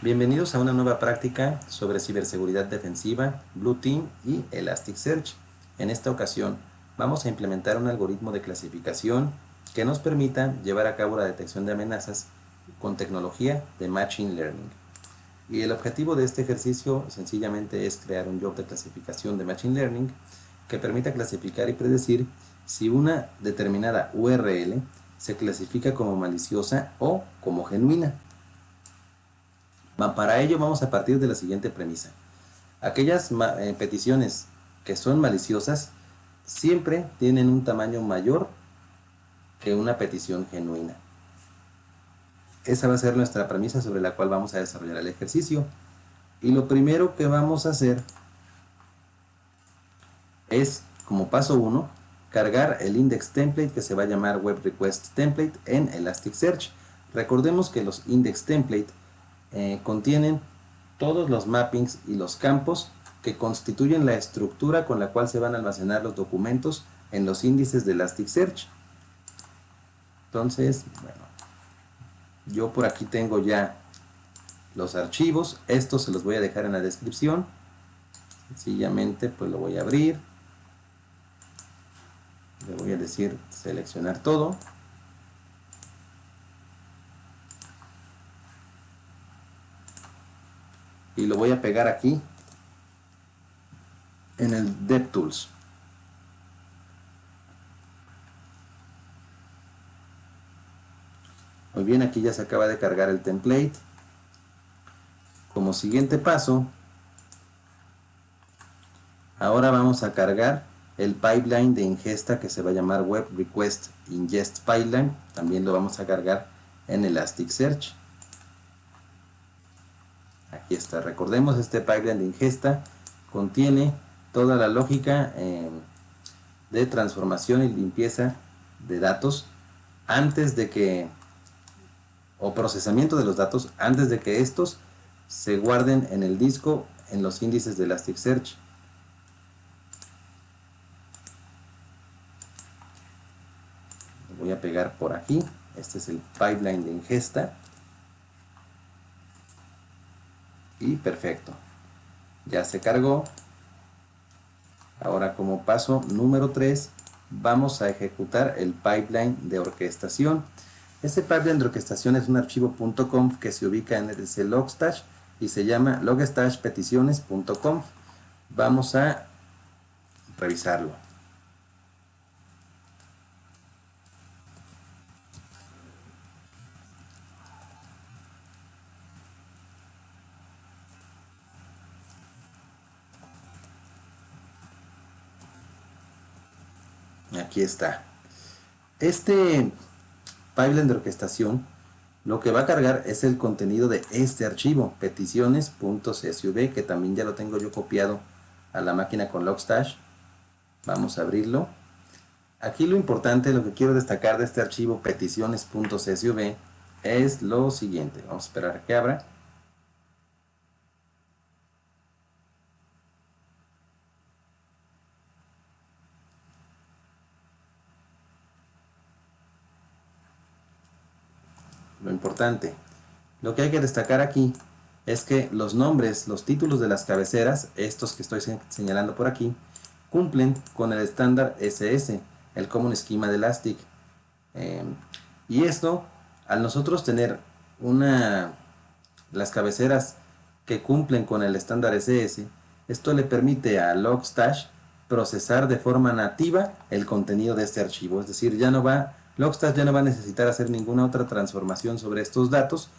Bienvenidos a una nueva práctica sobre ciberseguridad defensiva, Blue Team y Elasticsearch. En esta ocasión vamos a implementar un algoritmo de clasificación que nos permita llevar a cabo la detección de amenazas con tecnología de Machine Learning. Y el objetivo de este ejercicio sencillamente es crear un job de clasificación de Machine Learning que permita clasificar y predecir si una determinada URL se clasifica como maliciosa o como genuina. Para ello vamos a partir de la siguiente premisa. Aquellas peticiones que son maliciosas siempre tienen un tamaño mayor que una petición genuina. Esa va a ser nuestra premisa sobre la cual vamos a desarrollar el ejercicio. Y lo primero que vamos a hacer es, como paso 1, cargar el index template que se va a llamar web request template en Elasticsearch. Recordemos que los index template contienen todos los mappings y los campos que constituyen la estructura con la cual se van a almacenar los documentos en los índices de Elasticsearch. Entonces, bueno, yo por aquí tengo ya los archivos. Estos se los voy a dejar en la descripción. Sencillamente pues lo voy a abrir. Le voy a decir seleccionar todo. Y lo voy a pegar aquí en el DevTools. Muy bien, aquí ya se acaba de cargar el template. Como siguiente paso, ahora vamos a cargar el pipeline de ingesta que se va a llamar Web Request Ingest Pipeline. También lo vamos a cargar en Elasticsearch. Aquí está. Recordemos, este pipeline de ingesta contiene toda la lógica de transformación y limpieza de datos antes de que, o procesamiento de los datos antes de que estos se guarden en el disco en los índices de Elasticsearch. Lo voy a pegar por aquí. Este es el pipeline de ingesta. Y perfecto, ya se cargó. Ahora, como paso número 3, vamos a ejecutar el pipeline de orquestación. Este pipeline de orquestación es un archivo .conf que se ubica en el logstash y se llama logstashpeticiones.conf. Vamos a revisarlo. Aquí está. Este pipeline de orquestación lo que va a cargar es el contenido de este archivo, peticiones.csv, que también ya lo tengo yo copiado a la máquina con Logstash. Vamos a abrirlo. Aquí lo importante, lo que quiero destacar de este archivo peticiones.csv es lo siguiente. Vamos a esperar a que abra. Lo importante, lo que hay que destacar aquí es que los nombres, los títulos de las cabeceras, estos que estoy señalando por aquí, cumplen con el estándar SS, el Common Schema de Elastic. Y esto, al nosotros tener las cabeceras que cumplen con el estándar SS, esto le permite a Logstash procesar de forma nativa el contenido de este archivo. Es decir, Logstash ya no va a necesitar hacer ninguna otra transformación sobre estos datos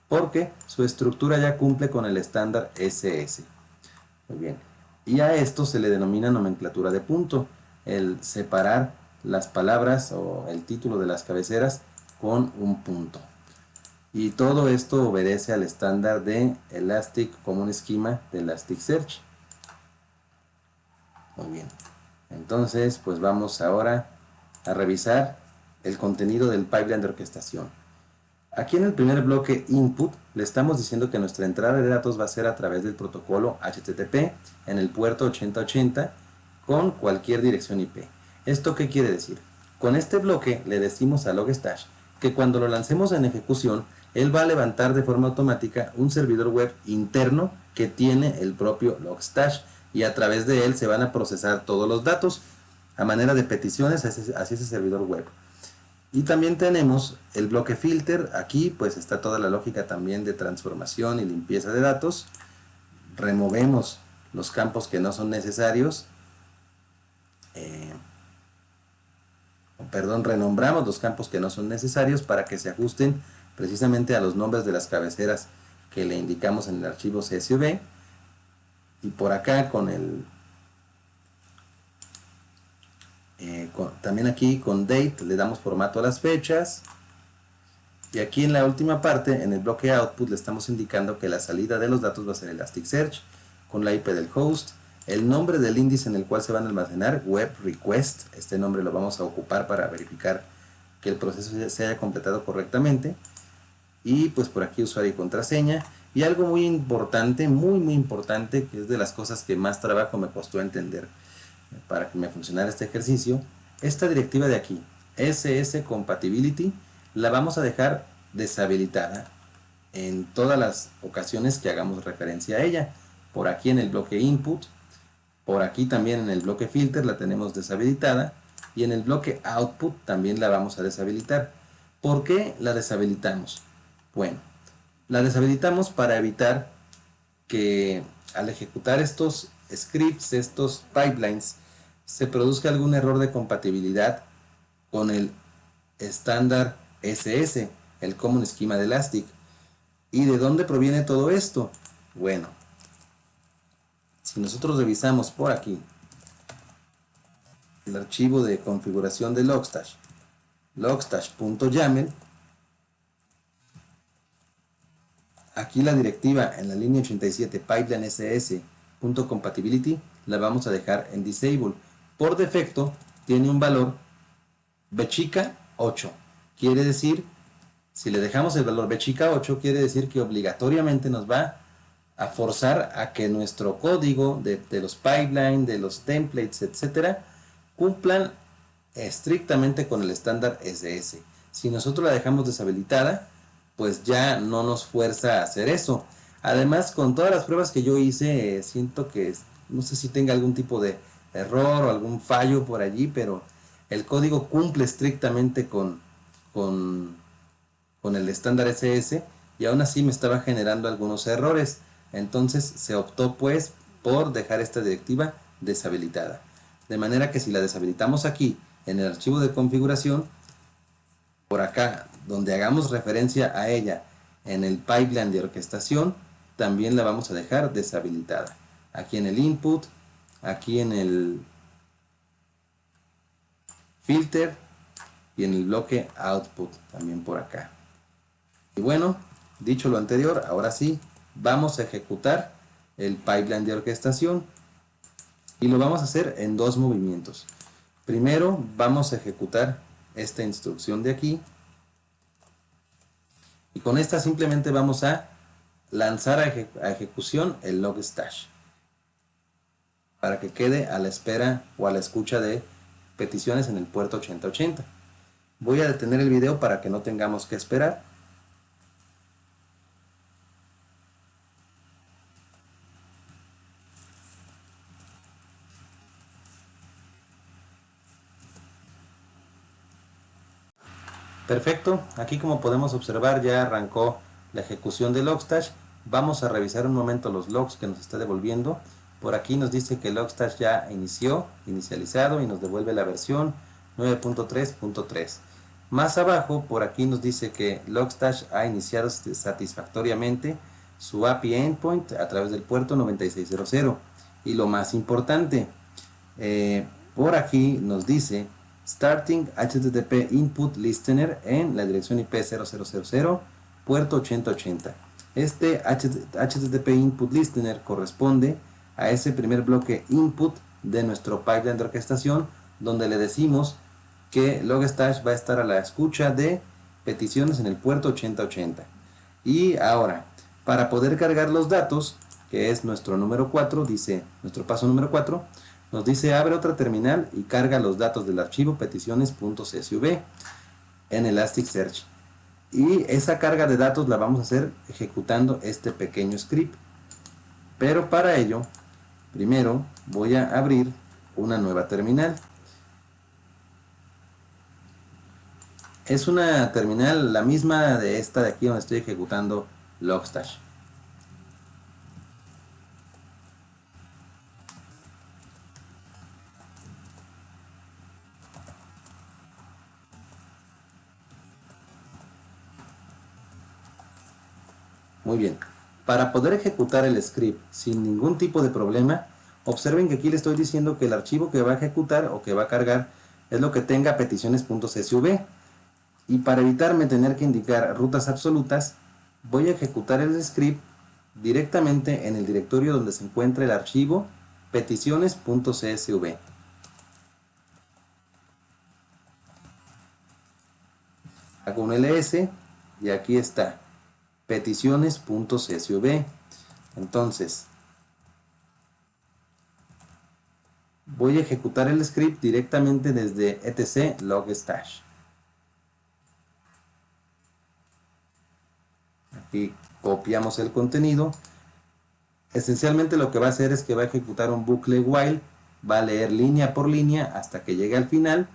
porque su estructura ya cumple con el estándar SS. Muy bien. Y a esto se le denomina nomenclatura de punto, el separar las palabras o el título de las cabeceras con un punto. Y todo esto obedece al estándar de Elastic Common Schema de Elasticsearch. Muy bien. Entonces, pues vamos ahora a revisar el contenido del pipeline de orquestación. Aquí en el primer bloque input le estamos diciendo que nuestra entrada de datos va a ser a través del protocolo HTTP en el puerto 8080 con cualquier dirección IP. ¿Esto qué quiere decir? Con este bloque le decimos a Logstash que cuando lo lancemos en ejecución, él va a levantar de forma automática un servidor web interno que tiene el propio Logstash, y a través de él se van a procesar todos los datos a manera de peticiones hacia ese servidor web. Y también tenemos el bloque filter. Aquí pues está toda la lógica también de transformación y limpieza de datos. Removemos los campos que no son necesarios. Renombramos los campos que no son necesarios para que se ajusten precisamente a los nombres de las cabeceras que le indicamos en el archivo CSV. Y por acá con el también aquí con date le damos formato a las fechas, y aquí en la última parte, en el bloque output, le estamos indicando que la salida de los datos va a ser Elasticsearch con la IP del host, el nombre del índice en el cual se van a almacenar, web request. Este nombre lo vamos a ocupar para verificar que el proceso se haya completado correctamente, y pues por aquí usuario y contraseña. Y algo muy importante, muy importante, que es de las cosas que más trabajo me costó entender para que me funcionara este ejercicio, esta directiva de aquí, SS Compatibility, la vamos a dejar deshabilitada en todas las ocasiones que hagamos referencia a ella. Por aquí en el bloque input, por aquí también en el bloque filter la tenemos deshabilitada, y en el bloque output también la vamos a deshabilitar. ¿Por qué la deshabilitamos? Bueno, la deshabilitamos para evitar que al ejecutar estos scripts, estos pipelines, se produzca algún error de compatibilidad con el estándar SS, el Common Schema de Elastic. ¿Y de dónde proviene todo esto? Bueno, si nosotros revisamos por aquí el archivo de configuración de Logstash, logstash.yaml, aquí la directiva en la línea 87 pipeline ss.compatibility la vamos a dejar en disable. Por defecto tiene un valor bchica 8. Quiere decir, si le dejamos el valor bchica 8, quiere decir que obligatoriamente nos va a forzar a que nuestro código de los pipelines, de los templates, etcétera, cumplan estrictamente con el estándar SS. Si nosotros la dejamos deshabilitada, pues ya no nos fuerza a hacer eso. Además, con todas las pruebas que yo hice, siento que no sé si tenga algún tipo de error o algún fallo por allí, pero el código cumple estrictamente con el estándar SS, y aún así me estaba generando algunos errores. Entonces se optó pues por dejar esta directiva deshabilitada, de manera que si la deshabilitamos aquí en el archivo de configuración, por acá donde hagamos referencia a ella en el pipeline de orquestación, también la vamos a dejar deshabilitada. Aquí en el input, aquí en el filter y en el bloque output, también por acá. Y bueno, dicho lo anterior, ahora sí, vamos a ejecutar el pipeline de orquestación, y lo vamos a hacer en dos movimientos. Primero vamos a ejecutar esta instrucción de aquí, y con esta simplemente vamos a lanzar a ejecución el Logstash para que quede a la espera o a la escucha de peticiones en el puerto 8080. Voy a detener el video para que no tengamos que esperar. Perfecto, aquí como podemos observar ya arrancó la ejecución de Logstash. Vamos a revisar un momento los logs que nos está devolviendo. Por aquí nos dice que Logstash ya inicializado, y nos devuelve la versión 9.3.3. Más abajo, por aquí nos dice que Logstash ha iniciado satisfactoriamente su API endpoint a través del puerto 9600. Y lo más importante, por aquí nos dice Starting HTTP Input Listener en la dirección IP 0000, puerto 8080. Este HTTP Input Listener corresponde a ese primer bloque input de nuestro pipeline de orquestación, donde le decimos que Logstash va a estar a la escucha de peticiones en el puerto 8080. Y ahora, para poder cargar los datos, que es nuestro número 4, dice, nuestro paso número 4, nos dice abre otra terminal y carga los datos del archivo peticiones.csv en Elasticsearch. Y esa carga de datos la vamos a hacer ejecutando este pequeño script. Pero para ello, primero voy a abrir una nueva terminal. Es una terminal la misma de esta de aquí donde estoy ejecutando Logstash. Muy bien. Para poder ejecutar el script sin ningún tipo de problema, observen que aquí le estoy diciendo que el archivo que va a ejecutar o que va a cargar es lo que tenga peticiones.csv. Y para evitarme tener que indicar rutas absolutas, voy a ejecutar el script directamente en el directorio donde se encuentra el archivo peticiones.csv. Hago un ls y aquí está peticiones.csv. Entonces voy a ejecutar el script directamente desde etc logstash. Aquí copiamos el contenido. Esencialmente lo que va a hacer es que va a ejecutar un bucle while, va a leer línea por línea hasta que llegue al final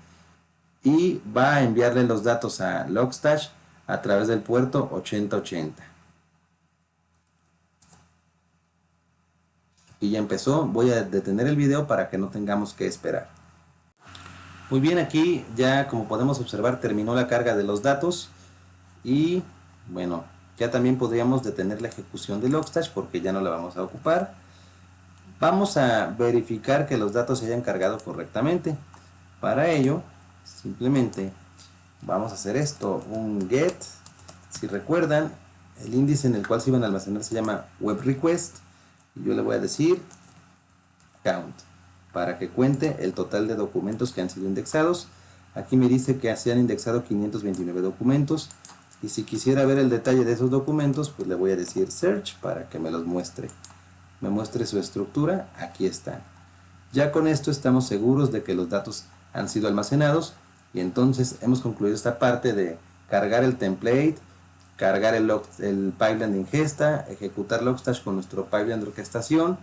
y va a enviarle los datos a Logstash a través del puerto 8080. Y ya empezó. Voy a detener el video para que no tengamos que esperar. Muy bien, aquí ya como podemos observar terminó la carga de los datos y bueno, ya también podríamos detener la ejecución de Logstash porque ya no la vamos a ocupar. Vamos a verificar que los datos se hayan cargado correctamente. Para ello, simplemente vamos a hacer esto, un get. Si recuerdan, el índice en el cual se iban a almacenar se llama web request y yo le voy a decir count para que cuente el total de documentos que han sido indexados. Aquí me dice que se han indexado 529 documentos y si quisiera ver el detalle de esos documentos, pues le voy a decir search para que me los muestre. Me muestre su estructura. Aquí están. Ya con esto estamos seguros de que los datos han sido almacenados y entonces hemos concluido esta parte de cargar el template, cargar el pipeline de ingesta, ejecutar Logstash con nuestro pipeline de orquestación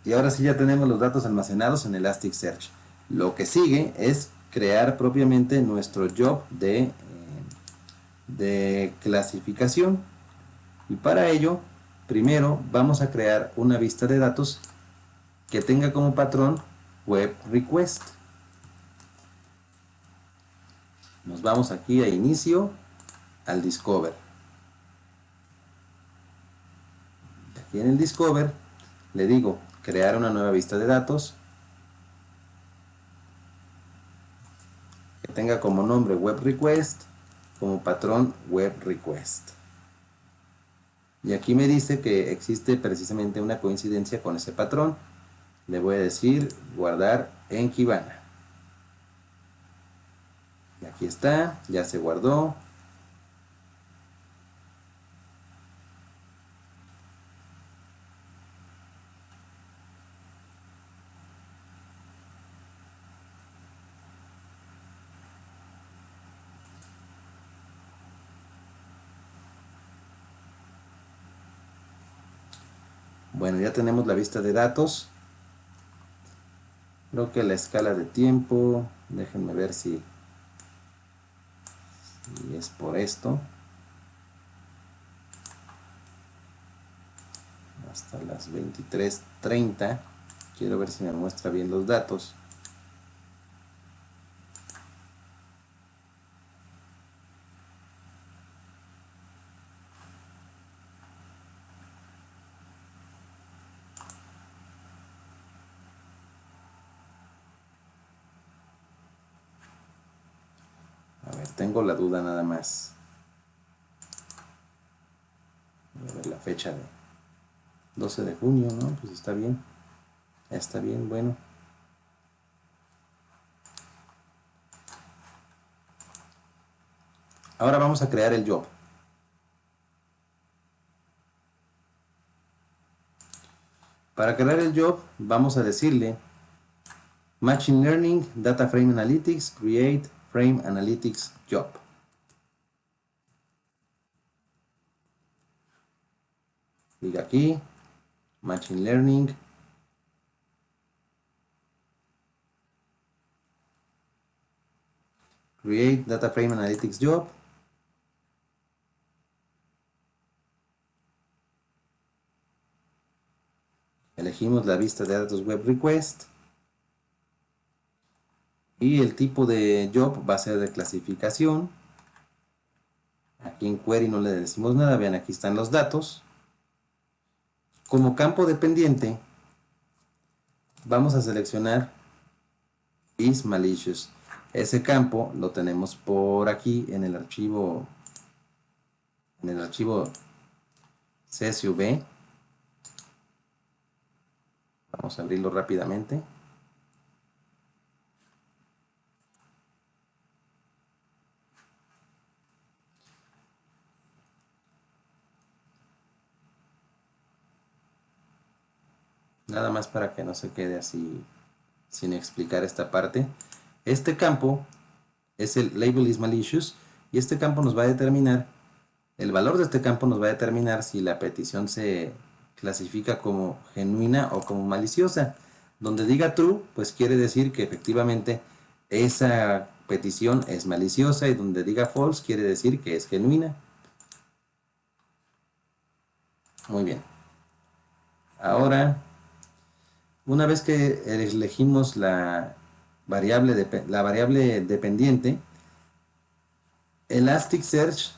y ahora sí ya tenemos los datos almacenados en Elasticsearch. Lo que sigue es crear propiamente nuestro job de clasificación y para ello primero vamos a crear una vista de datos que tenga como patrón web request. Nos vamos aquí a inicio, al discover. Aquí en el discover le digo crear una nueva vista de datos que tenga como nombre web request, como patrón web request. Y aquí me dice que existe precisamente una coincidencia con ese patrón. Le voy a decir guardar en Kibana. Y aquí está, ya se guardó. Bueno, ya tenemos la vista de datos. Creo que la escala de tiempo, déjenme ver si es por esto. Hasta las 23:30. Quiero ver si me muestra bien los datos. A ver, tengo la duda nada más. Voy a ver la fecha de 12 de junio, ¿no? Pues está bien. Está bien, bueno. Ahora vamos a crear el job. Para crear el job, vamos a decirle Machine Learning, Data Frame Analytics, Create Frame Analytics Job. Clic aquí, Machine Learning. Create Data Frame Analytics Job. Elegimos la vista de datos Web Request. Y el tipo de job va a ser de clasificación. Aquí en Query no le decimos nada. Vean, aquí están los datos. Como campo dependiente, vamos a seleccionar is malicious. Ese campo lo tenemos por aquí en el archivo CSV. Vamos a abrirlo rápidamente. Nada más para que no se quede así sin explicar esta parte. Este campo es el label is malicious y este campo nos va a determinar, el valor de este campo nos va a determinar si la petición se clasifica como genuina o como maliciosa. Donde diga true, pues quiere decir que efectivamente esa petición es maliciosa, y donde diga false quiere decir que es genuina. Muy bien. Ahora, una vez que elegimos la variable dependiente, Elasticsearch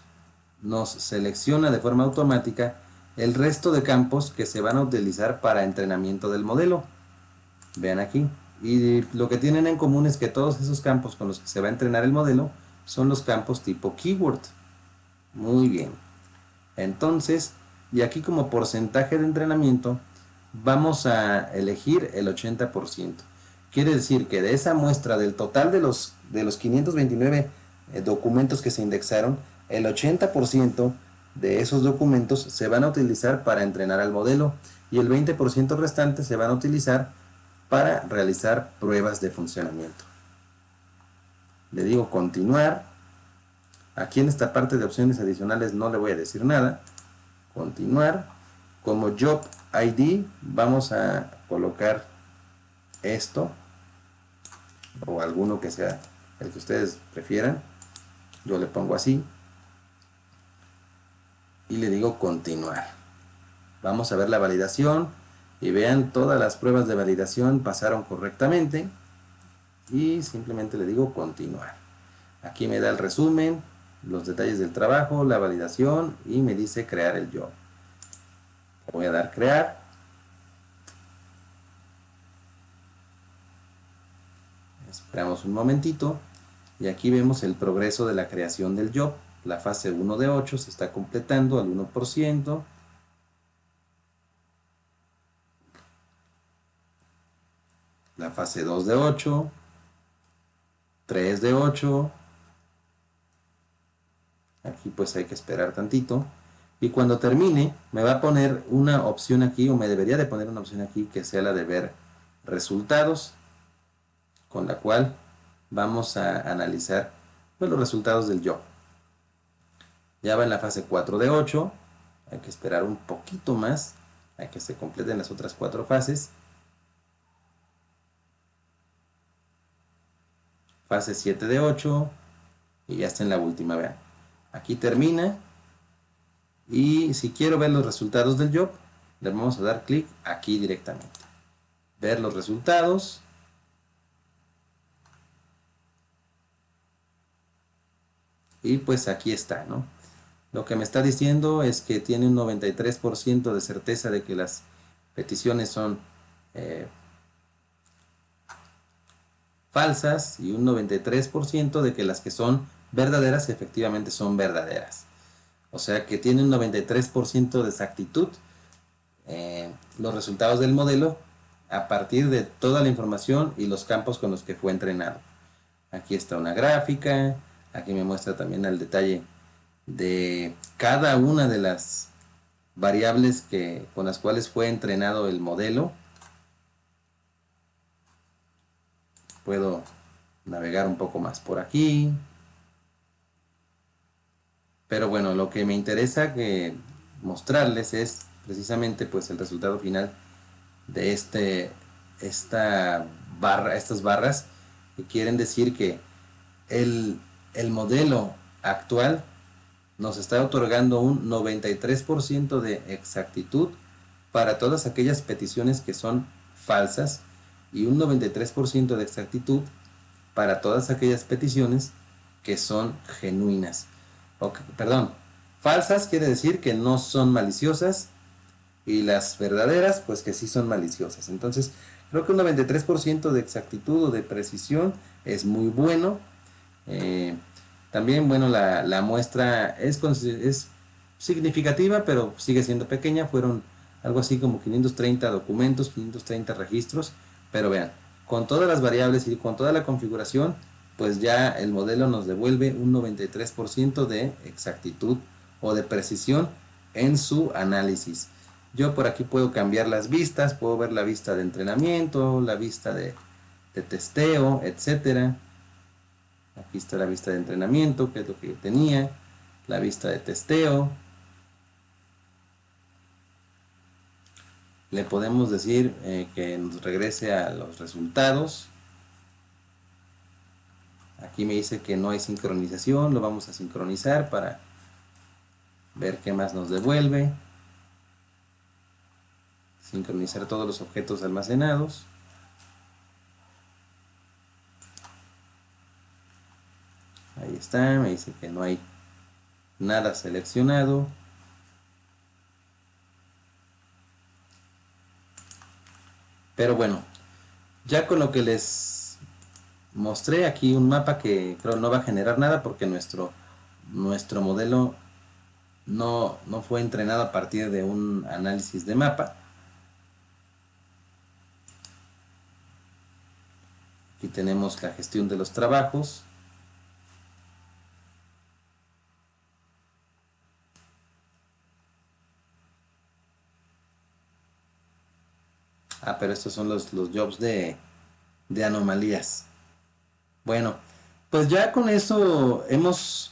nos selecciona de forma automática el resto de campos que se van a utilizar para entrenamiento del modelo. Vean aquí. Y lo que tienen en común es que todos esos campos con los que se va a entrenar el modelo son los campos tipo keyword. Muy bien. Entonces, y aquí como porcentaje de entrenamiento, vamos a elegir el 80%. Quiere decir que de esa muestra del total de los 529 documentos que se indexaron, el 80% de esos documentos se van a utilizar para entrenar al modelo y el 20% restante se van a utilizar para realizar pruebas de funcionamiento. Le digo continuar. Aquí en esta parte de opciones adicionales no le voy a decir nada. Continuar. Como Job ID vamos a colocar esto o alguno que sea el que ustedes prefieran. Yo le pongo así y le digo continuar. Vamos a ver la validación y vean, todas las pruebas de validación pasaron correctamente y simplemente le digo continuar. Aquí me da el resumen, los detalles del trabajo, la validación y me dice crear el job. Voy a dar crear. Esperamos un momentito y aquí vemos el progreso de la creación del job. La fase 1 de 8 se está completando al 1%. La fase 2 de 8, 3 de 8. Aquí pues hay que esperar tantito. Y cuando termine me va a poner una opción aquí, o me debería de poner una opción aquí, que sea la de ver resultados, con la cual vamos a analizar pues, los resultados del job. Ya va en la fase 4 de 8. Hay que esperar un poquito más a que se completen las otras 4 fases. Fase 7 de 8. Y ya está en la última, vean. Aquí termina. Y si quiero ver los resultados del job, le vamos a dar clic aquí directamente. Ver los resultados. Y pues aquí está, ¿no? Lo que me está diciendo es que tiene un 93% de certeza de que las peticiones son falsas y un 93% de que las que son verdaderas efectivamente son verdaderas. O sea que tiene un 93% de exactitud los resultados del modelo a partir de toda la información y los campos con los que fue entrenado. Aquí está una gráfica, aquí me muestra también el detalle de cada una de las variables con las cuales fue entrenado el modelo. Puedo navegar un poco más por aquí. Pero bueno, lo que me interesa mostrarles es precisamente pues el resultado final de estas barras, que quieren decir que el, el modelo actual nos está otorgando un 93% de exactitud para todas aquellas peticiones que son falsas y un 93% de exactitud para todas aquellas peticiones que son genuinas. Perdón, falsas quiere decir que no son maliciosas y las verdaderas pues que sí son maliciosas. Entonces creo que un 93% de exactitud o de precisión es muy bueno. Eh, También, bueno, la muestra es significativa, pero sigue siendo pequeña. Fueron algo así como 530 documentos, 530 registros. Pero vean, con todas las variables y con toda la configuración, pues ya el modelo nos devuelve un 93% de exactitud o de precisión en su análisis. Yo por aquí puedo cambiar las vistas, puedo ver la vista de entrenamiento, la vista de testeo, etcétera. Aquí está la vista de entrenamiento, que es lo que yo tenía, la vista de testeo. Le podemos decir que nos regrese a los resultados. Aquí me dice que no hay sincronización, lo vamos a sincronizar para ver qué más nos devuelve. Sincronizar todos los objetos almacenados. Ahí está, me dice que no hay nada seleccionado. Pero bueno, ya con lo que les mostré aquí un mapa que creo no va a generar nada porque nuestro modelo no fue entrenado a partir de un análisis de mapa. Aquí tenemos la gestión de los trabajos. Pero estos son los jobs de anomalías. Bueno, pues ya con eso hemos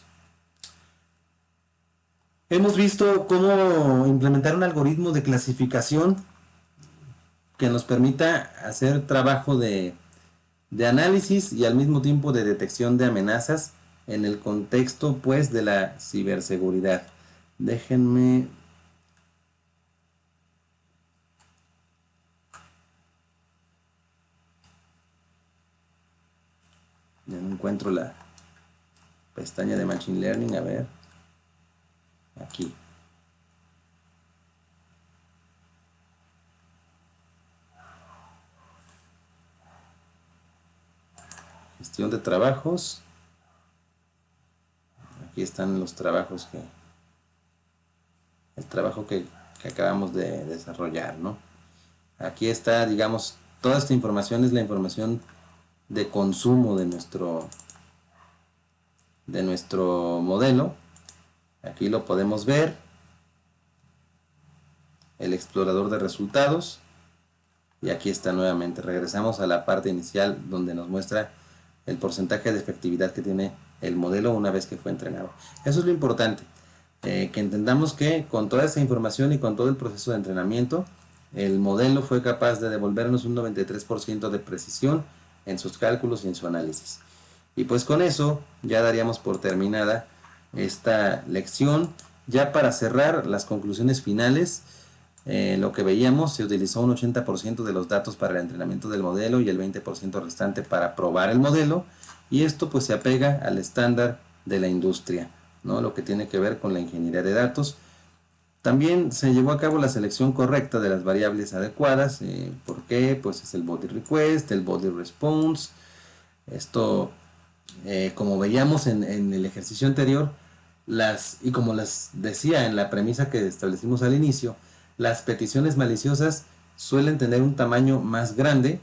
visto cómo implementar un algoritmo de clasificación que nos permita hacer trabajo de análisis y al mismo tiempo de detección de amenazas en el contexto pues de la ciberseguridad. Déjenme no encuentro la pestaña de Machine Learning, a ver, aquí. Gestión de trabajos. Aquí están los trabajos el trabajo que acabamos de desarrollar, ¿no? Aquí está, digamos, toda esta información es la información de consumo de nuestro modelo. Aquí lo podemos ver, el explorador de resultados, y aquí está nuevamente. Regresamos a la parte inicial donde nos muestra el porcentaje de efectividad que tiene el modelo una vez que fue entrenado. Eso es lo importante, que entendamos que con toda esta información y con todo el proceso de entrenamiento, el modelo fue capaz de devolvernos un 93% de precisión en sus cálculos y en su análisis. Y pues con eso ya daríamos por terminada esta lección. Ya para cerrar las conclusiones finales, lo que veíamos, se utilizó un 80% de los datos para el entrenamiento del modelo y el 20% restante para probar el modelo, y esto pues se apega al estándar de la industria, ¿no? Lo que tiene que ver con la ingeniería de datos. También se llevó a cabo la selección correcta de las variables adecuadas. ¿Por qué? Pues es el body request, el body response. Esto, como veíamos en el ejercicio anterior, y como les decía en la premisa que establecimos al inicio, las peticiones maliciosas suelen tener un tamaño más grande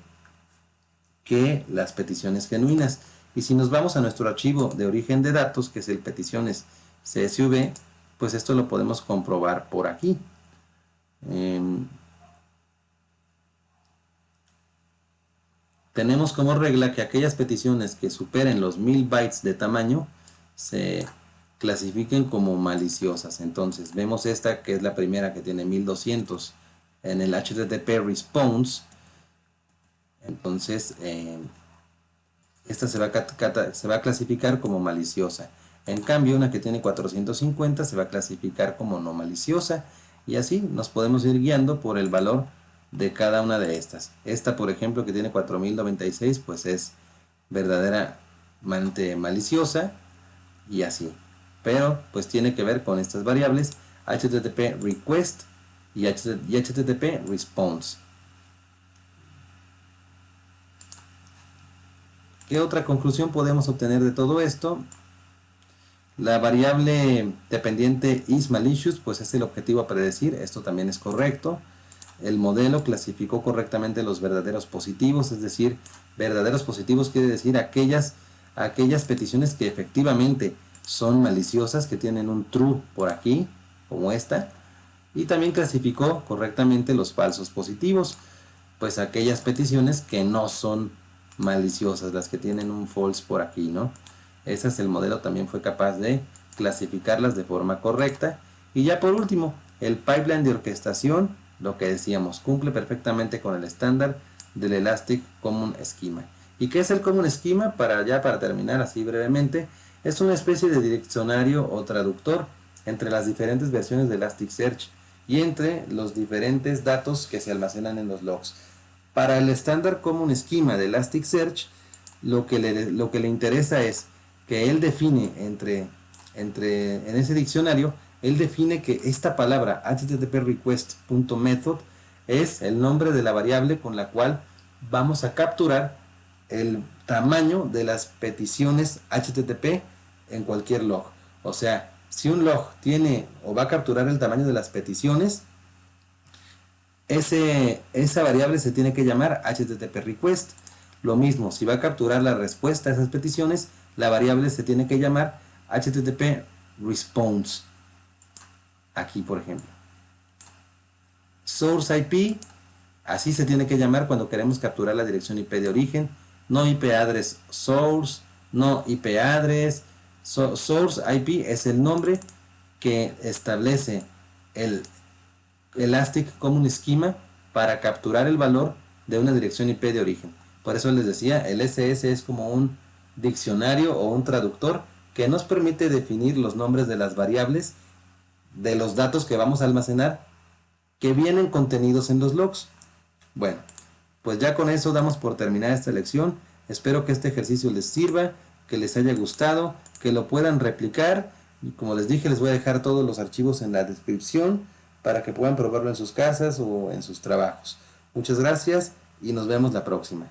que las peticiones genuinas. Y si nos vamos a nuestro archivo de origen de datos, que es el peticiones CSV, pues esto lo podemos comprobar por aquí. Tenemos como regla que aquellas peticiones que superen los 1000 bytes de tamaño se clasifiquen como maliciosas. Entonces vemos esta que es la primera, que tiene 1200 en el HTTP response. Entonces esta se va a clasificar como maliciosa. En cambio, una que tiene 450 se va a clasificar como no maliciosa. Y así nos podemos ir guiando por el valor de cada una de estas. Esta, por ejemplo, que tiene 4096, pues es verdaderamente maliciosa y así. Pero pues tiene que ver con estas variables HTTP request y HTTP response. ¿Qué otra conclusión podemos obtener de todo esto? La variable dependiente is malicious, pues es el objetivo a predecir. Esto también es correcto. El modelo clasificó correctamente los verdaderos positivos, es decir, verdaderos positivos quiere decir aquellas peticiones que efectivamente son maliciosas, que tienen un true por aquí, como esta. Y también clasificó correctamente los falsos positivos, pues aquellas peticiones que no son maliciosas, las que tienen un false por aquí, ¿no? Ese es el modelo, también fue capaz de clasificarlas de forma correcta. Y ya por último, el pipeline de orquestación, lo que decíamos, cumple perfectamente con el estándar del Elastic Common Schema. ¿Y qué es el Common Schema? Para terminar así brevemente, es una especie de diccionario o traductor entre las diferentes versiones de Elasticsearch y entre los diferentes datos que se almacenan en los logs. Para el estándar Common Schema de Elasticsearch, lo que le interesa es que él define en ese diccionario, él define que esta palabra http request.method es el nombre de la variable con la cual vamos a capturar el tamaño de las peticiones HTTP en cualquier log. O sea, si un log tiene o va a capturar el tamaño de las peticiones, esa variable se tiene que llamar HTTP request. Lo mismo, si va a capturar la respuesta a esas peticiones, la variable se tiene que llamar HTTP response. Aquí, por ejemplo. Source IP, así se tiene que llamar cuando queremos capturar la dirección IP de origen. No IP address source, no IP address. Source IP es el nombre que establece el Elastic Common Schema para capturar el valor de una dirección IP de origen. Por eso les decía, el SS es como un diccionario o un traductor que nos permite definir los nombres de las variables de los datos que vamos a almacenar que vienen contenidos en los logs. Bueno, pues ya con eso damos por terminada esta lección. Espero que este ejercicio les sirva, que les haya gustado, que lo puedan replicar. Y como les dije, les voy a dejar todos los archivos en la descripción para que puedan probarlo en sus casas o en sus trabajos. Muchas gracias y nos vemos la próxima.